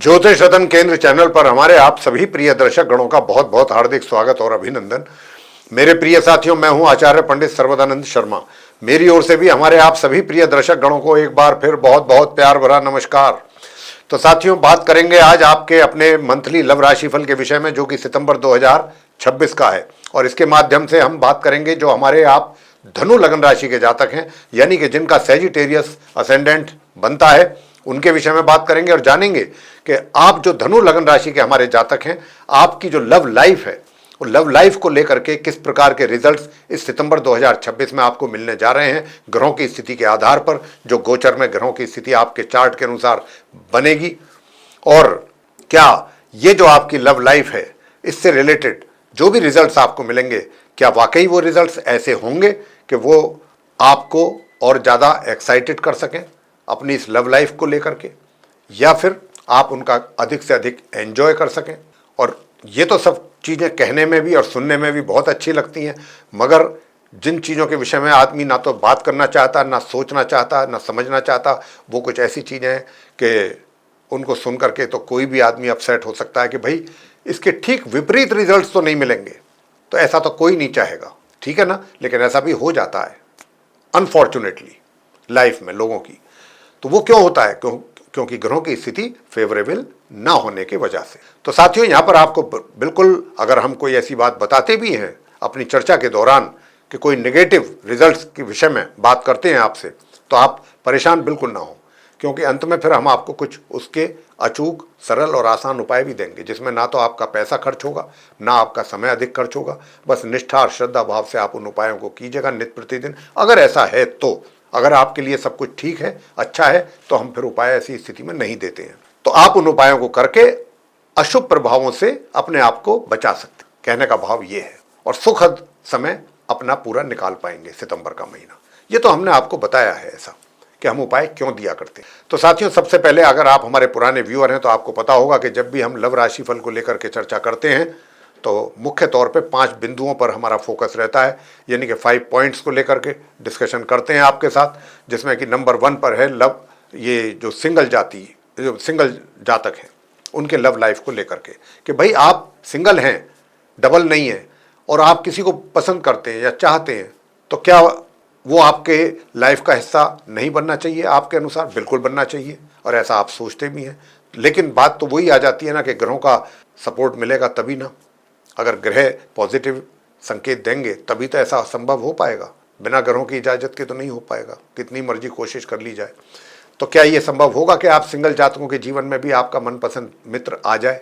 ज्योतिष रतन केंद्र चैनल पर हमारे आप सभी प्रिय दर्शक गणों का बहुत बहुत हार्दिक स्वागत और अभिनंदन। मेरे प्रिय साथियों, मैं हूं आचार्य पंडित सर्वदानंद शर्मा। मेरी ओर से भी हमारे आप सभी प्रिय दर्शक गणों को एक बार फिर बहुत बहुत प्यार भरा नमस्कार। तो साथियों, बात करेंगे आज आपके अपने मंथली लव राशिफल के विषय में, जो कि सितंबर 2026 का है। और इसके माध्यम से हम बात करेंगे जो हमारे आप धनु लगन राशि के जातक हैं, यानी कि जिनका सैजिटेरियस असेंडेंट बनता है, उनके विषय में बात करेंगे और जानेंगे कि आप जो धनु लगन राशि के हमारे जातक हैं, आपकी जो लव लाइफ है, वो लव लाइफ को लेकर के किस प्रकार के रिजल्ट्स इस सितंबर 2026 में आपको मिलने जा रहे हैं, ग्रहों की स्थिति के आधार पर। जो गोचर में ग्रहों की स्थिति आपके चार्ट के अनुसार बनेगी, और क्या ये जो आपकी लव लाइफ है, इससे रिलेटेड जो भी रिजल्ट्स आपको मिलेंगे, क्या वाकई वो रिजल्ट्स ऐसे होंगे कि वो आपको और ज़्यादा एक्साइटेड कर सकें अपनी इस लव लाइफ को लेकर के, या फिर आप उनका अधिक से अधिक एंजॉय कर सकें। और ये तो सब चीज़ें कहने में भी और सुनने में भी बहुत अच्छी लगती हैं, मगर जिन चीज़ों के विषय में आदमी ना तो बात करना चाहता, ना सोचना चाहता, ना समझना चाहता, वो कुछ ऐसी चीज़ें हैं कि उनको सुन करके तो कोई भी आदमी अपसेट हो सकता है कि भाई इसके ठीक विपरीत रिजल्ट्स तो नहीं मिलेंगे। तो ऐसा तो कोई नहीं चाहेगा, ठीक है ना। लेकिन ऐसा भी हो जाता है अनफॉर्चुनेटली लाइफ में लोगों की। तो वो क्यों होता है? क्योंकि ग्रहों की स्थिति फेवरेबल ना होने की वजह से। तो साथियों, यहाँ पर आपको बिल्कुल, अगर हम कोई ऐसी बात बताते भी हैं अपनी चर्चा के दौरान कि कोई नेगेटिव रिजल्ट्स के विषय में बात करते हैं आपसे, तो आप परेशान बिल्कुल ना हो, क्योंकि अंत में फिर हम आपको कुछ उसके अचूक, सरल और आसान उपाय भी देंगे, जिसमें ना तो आपका पैसा खर्च होगा, ना आपका समय अधिक खर्च होगा। बस निष्ठा और श्रद्धा भाव से आप उन उपायों को कीजिएगा नित्य प्रतिदिन। अगर ऐसा है तो, अगर आपके लिए सब कुछ ठीक है, अच्छा है, तो हम फिर उपाय ऐसी स्थिति में नहीं देते हैं। तो आप उन उपायों को करके अशुभ प्रभावों से अपने आप को बचा सकते, कहने का भाव ये है, और सुखद समय अपना पूरा निकाल पाएंगे सितंबर का महीना। ये तो हमने आपको बताया है ऐसा कि हम उपाय क्यों दिया करते हैं। तो साथियों, सबसे पहले अगर आप हमारे पुराने व्यूअर हैं तो आपको पता होगा कि जब भी हम लव राशिफल को लेकर के चर्चा करते हैं तो मुख्य तौर पे 5 बिंदुओं पर हमारा फोकस रहता है, यानी कि 5 पॉइंट्स को लेकर के डिस्कशन करते हैं आपके साथ, जिसमें कि नंबर 1 पर है लव, ये जो सिंगल जातक हैं उनके लव लाइफ को लेकर के, कि भाई आप सिंगल हैं, डबल नहीं है, और आप किसी को पसंद करते हैं या चाहते हैं, तो क्या वो आपके लाइफ का हिस्सा नहीं बनना चाहिए? आपके अनुसार बिल्कुल बनना चाहिए, और ऐसा आप सोचते भी हैं। लेकिन बात तो वही आ जाती है ना कि ग्रहों का सपोर्ट मिलेगा तभी ना। अगर ग्रह पॉजिटिव संकेत देंगे तभी तो ऐसा संभव हो पाएगा, बिना ग्रहों की इजाज़त के तो नहीं हो पाएगा, कितनी मर्जी कोशिश कर ली जाए। तो क्या ये संभव होगा कि आप सिंगल जातकों के जीवन में भी आपका मनपसंद मित्र आ जाए,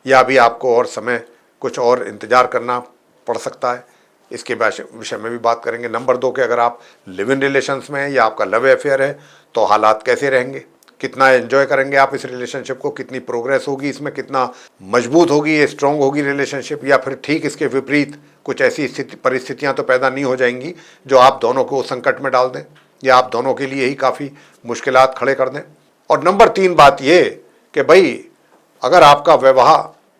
या अभी आपको और समय कुछ और इंतजार करना पड़ सकता है? इसके विषय में भी बात करेंगे। नंबर 2 के, अगर आप लिव इन रिलेशंस में हैं या आपका लव अफेयर है, तो हालात कैसे रहेंगे, कितना एंजॉय करेंगे आप इस रिलेशनशिप को, कितनी प्रोग्रेस होगी इसमें, कितना मजबूत होगी ये, स्ट्रांग होगी रिलेशनशिप, या फिर ठीक इसके विपरीत कुछ ऐसी परिस्थितियां तो पैदा नहीं हो जाएंगी जो आप दोनों को संकट में डाल दें, या आप दोनों के लिए ही काफ़ी मुश्किलात खड़े कर दें। और नंबर 3 बात ये कि भाई अगर आपका विवाह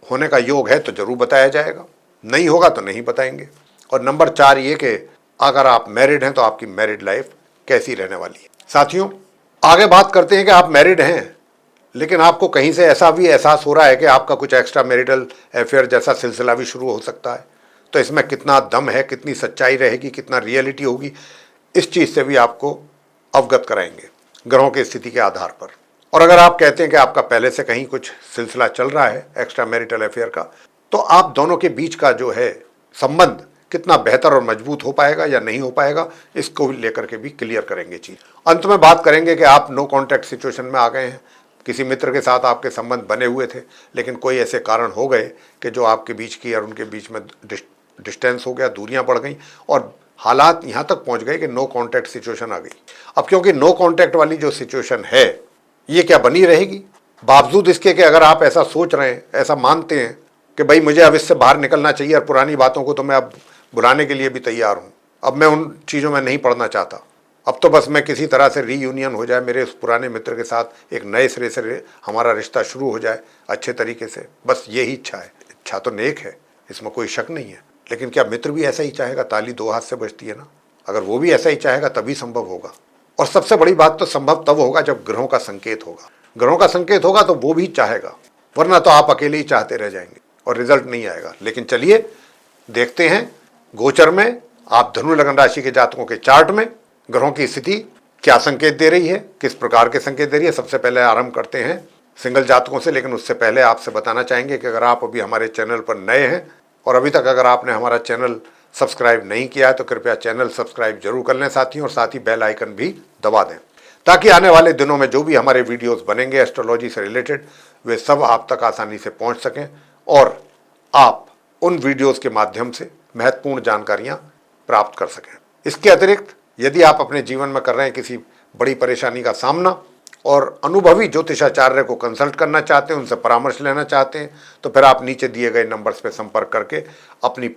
होने का योग है तो जरूर बताया जाएगा, नहीं होगा तो नहीं बताएंगे। और नंबर 4 ये कि अगर आप मैरिड हैं तो आपकी मैरिड लाइफ कैसी रहने वाली है। साथियों, आगे बात करते हैं कि आप मैरिड हैं, लेकिन आपको कहीं से ऐसा भी एहसास हो रहा है कि आपका कुछ एक्स्ट्रा मैरिटल अफेयर जैसा सिलसिला भी शुरू हो सकता है। तो इसमें कितना दम है, कितनी सच्चाई रहेगी, कितना रियलिटी होगी, इस चीज़ से भी आपको अवगत कराएंगे ग्रहों की स्थिति के आधार पर। और अगर आप कहते हैं कि आपका पहले से कहीं कुछ सिलसिला चल रहा है एक्स्ट्रा मैरिटल अफेयर का, तो आप दोनों के बीच का जो है संबंध कितना बेहतर और मजबूत हो पाएगा या नहीं हो पाएगा, इसको लेकर के भी क्लियर करेंगे चीज़। अंत में बात करेंगे कि आप नो कॉन्टैक्ट सिचुएशन में आ गए हैं, किसी मित्र के साथ आपके संबंध बने हुए थे, लेकिन कोई ऐसे कारण हो गए कि जो आपके बीच की और उनके बीच में डिस्टेंस हो गया, दूरियां बढ़ गई, और हालात यहाँ तक पहुँच गए कि नो कॉन्टैक्ट सिचुएशन आ गई। अब क्योंकि नो कॉन्टैक्ट वाली जो सिचुएशन है, ये क्या बनी रहेगी? बावजूद इसके कि अगर आप ऐसा सोच रहे हैं, ऐसा मानते हैं कि भाई मुझे अब इससे बाहर निकलना चाहिए और पुरानी बातों को तो मैं अब भुलाने के लिए भी तैयार हूँ, अब मैं उन चीज़ों में नहीं पड़ना चाहता, अब तो बस मैं किसी तरह से रीयूनियन हो जाए मेरे उस पुराने मित्र के साथ, एक नए सिरे से हमारा रिश्ता शुरू हो जाए अच्छे तरीके से, बस यही इच्छा है। इच्छा तो नेक है, इसमें कोई शक नहीं है, लेकिन क्या मित्र भी ऐसा ही चाहेगा? ताली 2 हाथ से बजती है ना। अगर वो भी ऐसा ही चाहेगा तभी संभव होगा, और सबसे बड़ी बात तो संभव तब होगा जब ग्रहों का संकेत होगा। ग्रहों का संकेत होगा तो वो भी चाहेगा, वरना तो आप अकेले ही चाहते रह जाएंगे और रिजल्ट नहीं आएगा। लेकिन चलिए देखते हैं गोचर में आप धनु लगन राशि के जातकों के चार्ट में ग्रहों की स्थिति क्या संकेत दे रही है, किस प्रकार के संकेत दे रही है। सबसे पहले आरंभ करते हैं सिंगल जातकों से, लेकिन उससे पहले आपसे बताना चाहेंगे कि अगर आप अभी हमारे चैनल पर नए हैं और अभी तक अगर आपने हमारा चैनल सब्सक्राइब नहीं किया है तो कृपया चैनल सब्सक्राइब जरूर कर लें साथियों, और साथ ही बेल आइकन भी दबा दें, ताकि आने वाले दिनों में जो भी हमारे वीडियोस बनेंगे एस्ट्रोलॉजी से रिलेटेड वे सब आप तक आसानी से पहुंच सकें और आप उन वीडियोस के माध्यम से महत्वपूर्ण जानकारियां प्राप्त कर सकें। इसके अतिरिक्त यदि आप अपने जीवन में कर रहे हैं किसी बड़ी परेशानी का सामना और अनुभवी ज्योतिषाचार्य को कंसल्ट करना चाहते हैं, उनसे परामर्श लेना चाहते हैं, तो फिर आप नीचे दिए गए नंबर्स पर संपर्क करके अपनी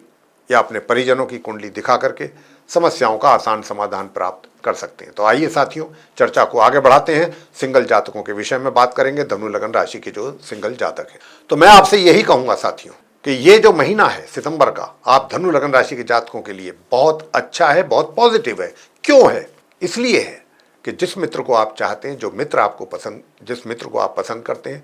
या अपने परिजनों की कुंडली दिखा करके समस्याओं का आसान समाधान प्राप्त कर सकते हैं। तो आइए साथियों चर्चा को आगे बढ़ाते हैं, सिंगल जातकों के विषय में बात करेंगे, धनु लगन राशि के जो सिंगल जातक हैं। तो मैं आपसे यही कहूंगा साथियों कि ये जो महीना है सितंबर का, आप धनु लगन राशि के जातकों के लिए बहुत अच्छा है, बहुत पॉजिटिव है। क्यों है? इसलिए है कि जिस मित्र को आप चाहते हैं, जिस मित्र को आप पसंद करते हैं,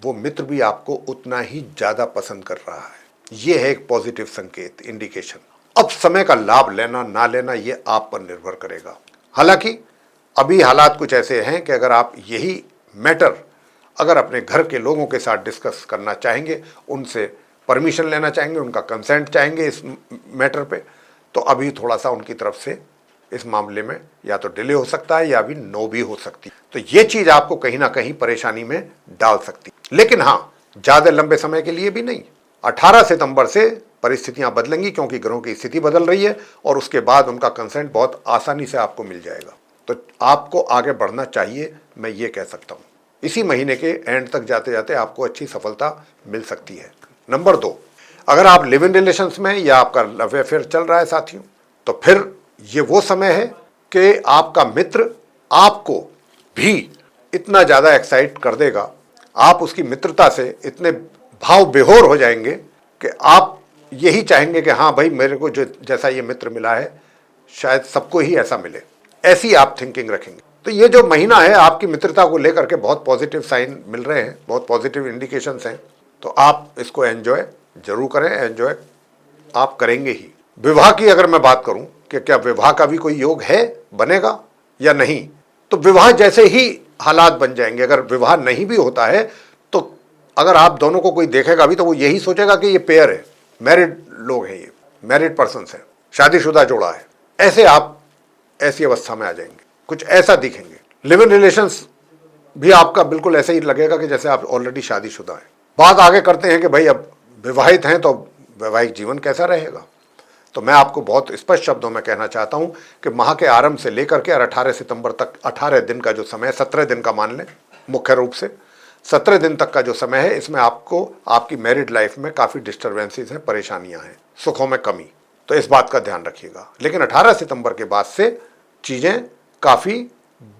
वो मित्र भी आपको उतना ही ज्यादा पसंद कर रहा है। ये है एक पॉजिटिव संकेत, इंडिकेशन। अब समय का लाभ लेना ना लेना ये आप पर निर्भर करेगा। हालांकि अभी हालात कुछ ऐसे हैं कि अगर आप यही मैटर अगर अपने घर के लोगों के साथ डिस्कस करना चाहेंगे, उनसे परमिशन लेना चाहेंगे, उनका कंसेंट चाहेंगे इस मैटर पे, तो अभी थोड़ा सा उनकी तरफ से इस मामले में या तो डिले हो सकता है या अभी नो भी हो सकती है। तो ये चीज आपको कहीं ना कहीं परेशानी में डाल सकती है। लेकिन हाँ, ज्यादा लंबे समय के लिए भी नहीं। 18 सितंबर से परिस्थितियां बदलेंगी, क्योंकि ग्रहों की स्थिति बदल रही है और उसके बाद उनका कंसेंट बहुत आसानी से आपको मिल जाएगा। तो आपको आगे बढ़ना चाहिए, मैं ये कह सकता हूं। इसी महीने के एंड तक जाते जाते आपको अच्छी सफलता मिल सकती है। नंबर 2, अगर आप लिव इन रिलेशंस में या आपका लव अफेयर चल रहा है साथियों, तो फिर ये वो समय है कि आपका मित्र आपको भी इतना ज्यादा एक्साइट कर देगा, आप उसकी मित्रता से इतने भाव बेहोर हो जाएंगे कि आप यही चाहेंगे कि हाँ भाई, मेरे को जो जैसा ये मित्र मिला है शायद सबको ही ऐसा मिले, ऐसी आप थिंकिंग रखेंगे। तो ये जो महीना है आपकी मित्रता को लेकर के बहुत पॉजिटिव साइन मिल रहे हैं, बहुत पॉजिटिव इंडिकेशंस हैं। तो आप इसको एंजॉय जरूर करें, एंजॉय आप करेंगे ही। विवाह की अगर मैं बात करूं कि क्या विवाह का भी कोई योग है, बनेगा या नहीं, तो विवाह जैसे ही हालात बन जाएंगे। अगर विवाह नहीं भी होता है तो अगर आप दोनों को कोई देखेगा भी तो वो यही सोचेगा कि ये पेयर है, मैरिड लोग हैं, ये मैरिड पर्सन्स हैं, शादीशुदा जोड़ा है। ऐसे आप ऐसी अवस्था में आ जाएंगे, कुछ ऐसा दिखेंगे। लिव इन रिलेशंस भी आपका बिल्कुल ऐसे ही लगेगा कि जैसे आप ऑलरेडी शादीशुदा हैं। बात आगे करते हैं कि भाई अब विवाहित हैं तो वैवाहिक जीवन कैसा रहेगा। तो मैं आपको बहुत स्पष्ट शब्दों में कहना चाहता हूं कि माह के आरंभ से लेकर के 18 सितंबर तक 18 दिन का जो समय, 17 दिन का मान लें, मुख्य रूप से 17 दिन तक का जो समय है, इसमें आपको आपकी मैरिड लाइफ में काफ़ी डिस्टर्बेंसेस हैं, परेशानियां हैं, सुखों में कमी। तो इस बात का ध्यान रखिएगा। लेकिन 18 सितंबर के बाद से चीज़ें काफ़ी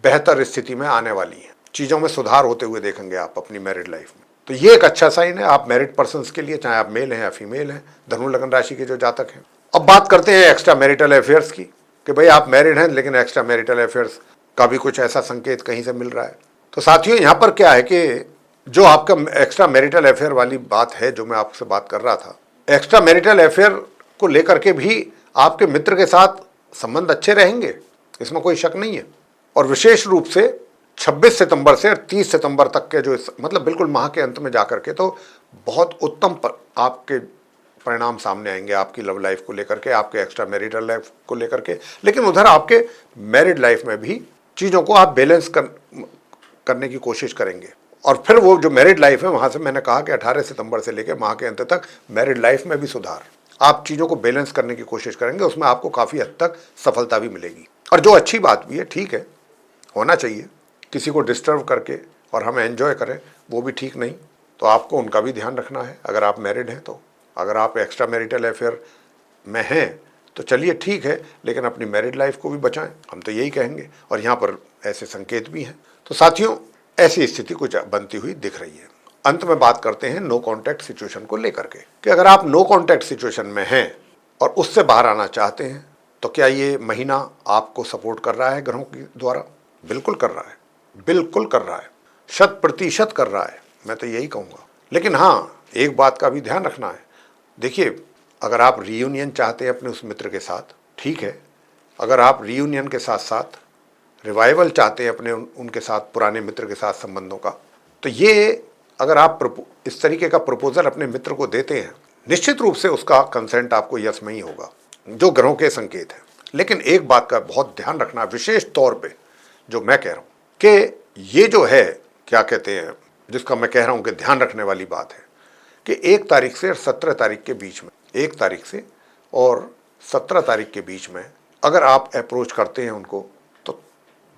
बेहतर स्थिति में आने वाली हैं, चीज़ों में सुधार होते हुए देखेंगे आप अपनी मैरिड लाइफ में। तो ये एक अच्छा साइन है आप मैरिड पर्सन्स के लिए, चाहे आप मेल हैं या फीमेल हैं, धनु लगन राशि के जो जातक हैं। अब बात करते हैं एक्स्ट्रा मैरिटल अफेयर्स की, कि भाई आप मैरिड हैं लेकिन एक्स्ट्रा मैरिटल अफेयर्स का भी कुछ ऐसा संकेत कहीं से मिल रहा है। तो साथियों यहाँ पर क्या है कि जो आपका एक्स्ट्रा मैरिटल अफेयर वाली बात है, जो मैं आपसे बात कर रहा था, एक्स्ट्रा मैरिटल अफेयर को लेकर के भी आपके मित्र के साथ संबंध अच्छे रहेंगे, इसमें कोई शक नहीं है। और विशेष रूप से 26 सितंबर से 30 सितंबर तक के जो मतलब बिल्कुल माह के अंत में जाकर के तो बहुत उत्तम आपके परिणाम सामने आएंगे आपकी लव लाइफ को लेकर के, आपके एक्स्ट्रा मैरिटल लाइफ को लेकर के। लेकिन उधर आपके मैरिड लाइफ में भी चीज़ों को आप बैलेंस करने की कोशिश करेंगे। और फिर वो जो मैरिड लाइफ है, वहाँ से मैंने कहा कि 18 सितंबर से लेकर माह के अंत तक मैरिड लाइफ में भी सुधार, आप चीज़ों को बैलेंस करने की कोशिश करेंगे, उसमें आपको काफ़ी हद तक सफलता भी मिलेगी। और जो अच्छी बात भी है, ठीक है, होना चाहिए, किसी को डिस्टर्ब करके और हम एंजॉय करें वो भी ठीक नहीं। तो आपको उनका भी ध्यान रखना है अगर आप मैरिड हैं। तो अगर आप एक्स्ट्रा मैरिटल अफेयर में हैं तो चलिए ठीक है, लेकिन अपनी मैरिड लाइफ को भी बचाएं, हम तो यही कहेंगे। और यहाँ पर ऐसे संकेत भी हैं। तो साथियों ऐसी स्थिति कुछ बनती हुई दिख रही है। अंत में बात करते हैं नो कॉन्टैक्ट सिचुएशन को लेकर के, कि अगर आप नो कॉन्टैक्ट सिचुएशन में हैं और उससे बाहर आना चाहते हैं तो क्या ये महीना आपको सपोर्ट कर रहा है ग्रहों के द्वारा? बिल्कुल कर रहा है, बिल्कुल कर रहा है। शत-प्रतिशत कर रहा है, मैं तो यही कहूँगा। लेकिन हाँ, एक बात का भी ध्यान रखना है। देखिए, अगर आप रियूनियन चाहते हैं अपने उस मित्र के साथ, ठीक है। अगर आप रियूनियन के साथ-साथ रिवाइवल चाहते हैं अपने उनके साथ, पुराने मित्र के साथ संबंधों का, तो ये अगर आप इस तरीके का प्रपोजल अपने मित्र को देते हैं, निश्चित रूप से उसका कंसेंट आपको यस में ही होगा, जो ग्रहों के संकेत है। लेकिन एक बात का बहुत ध्यान रखना, विशेष तौर पे जो मैं कह रहा हूँ कि ये जो है, क्या कहते हैं, जिसका मैं कह रहा हूँ कि ध्यान रखने वाली बात है कि 1 तारीख से 17 तारीख के बीच में, 1 तारीख से और 17 तारीख के बीच में अगर आप अप्रोच करते हैं उनको, तो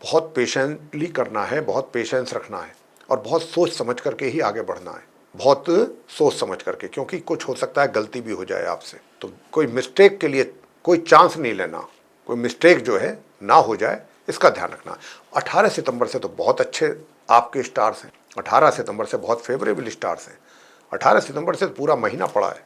बहुत पेशेंटली करना है, बहुत पेशेंस रखना है और बहुत सोच समझ करके ही आगे बढ़ना है, बहुत सोच समझ करके, क्योंकि कुछ हो सकता है गलती भी हो जाए आपसे। तो कोई मिस्टेक के लिए कोई चांस नहीं लेना, कोई मिस्टेक जो है ना हो जाए, इसका ध्यान रखना। 18 सितंबर से तो बहुत अच्छे आपके स्टार्स हैं, 18 सितंबर से बहुत फेवरेबल स्टार्स हैं। 18 सितंबर से पूरा महीना पड़ा है,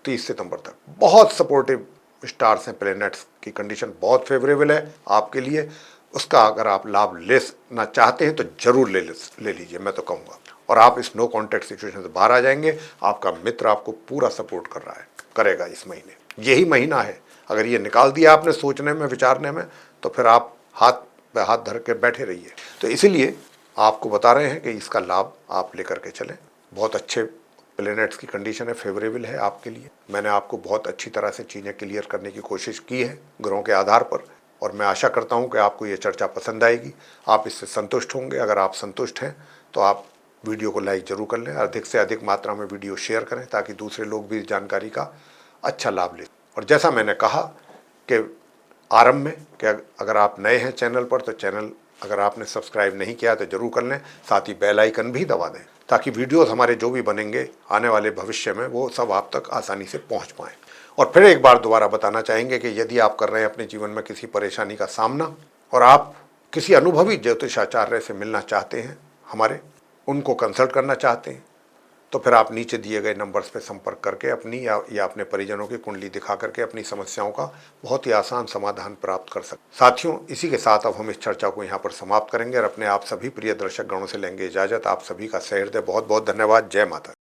30 सितंबर तक बहुत सपोर्टिव स्टार्स हैं, प्लैनेट्स की कंडीशन बहुत फेवरेबल है आपके लिए। उसका अगर आप लाभ लेना चाहते हैं तो जरूर ले लीजिए, मैं तो कहूँगा। और आप इस नो कॉन्टैक्ट सिचुएशन से बाहर आ जाएंगे। आपका मित्र आपको पूरा सपोर्ट कर रहा है, करेगा इस महीने, यही महीना है। अगर ये निकाल दिया आपने सोचने में, विचारने में, तो फिर आप हाथ पे हाथ धर के बैठे रहिए। तो इसीलिए आपको बता रहे हैं कि इसका लाभ आप लेकर के चलें। बहुत अच्छे प्लैनेट्स की कंडीशन है, फेवरेबल है आपके लिए। मैंने आपको बहुत अच्छी तरह से चीज़ें क्लियर करने की कोशिश की है ग्रहों के आधार पर, और मैं आशा करता हूं कि आपको ये चर्चा पसंद आएगी, आप इससे संतुष्ट होंगे। अगर आप संतुष्ट हैं तो आप वीडियो को लाइक जरूर कर लें, अधिक से अधिक मात्रा में वीडियो शेयर करें ताकि दूसरे लोग भी इस जानकारी का अच्छा लाभ लें। और जैसा मैंने कहा कि आरंभ में, कि अगर आप नए हैं चैनल पर तो चैनल अगर आपने सब्सक्राइब नहीं किया तो जरूर कर लें, साथ ही बेल आइकन भी दबा दें ताकि वीडियोस हमारे जो भी बनेंगे आने वाले भविष्य में वो सब आप तक आसानी से पहुंच पाएँ। और फिर एक बार दोबारा बताना चाहेंगे कि यदि आप कर रहे हैं अपने जीवन में किसी परेशानी का सामना और आप किसी अनुभवी ज्योतिषाचार्य से मिलना चाहते हैं, हमारे उनको कंसल्ट करना चाहते हैं, तो फिर आप नीचे दिए गए नंबर्स पे संपर्क करके अपनी या अपने परिजनों की कुंडली दिखा करके अपनी समस्याओं का बहुत ही आसान समाधान प्राप्त कर सकते। साथियों, इसी के साथ अब हम इस चर्चा को यहाँ पर समाप्त करेंगे और अपने आप सभी प्रिय दर्शक गणों से लेंगे इजाजत। आप सभी का सहृदय बहुत बहुत धन्यवाद। जय माता।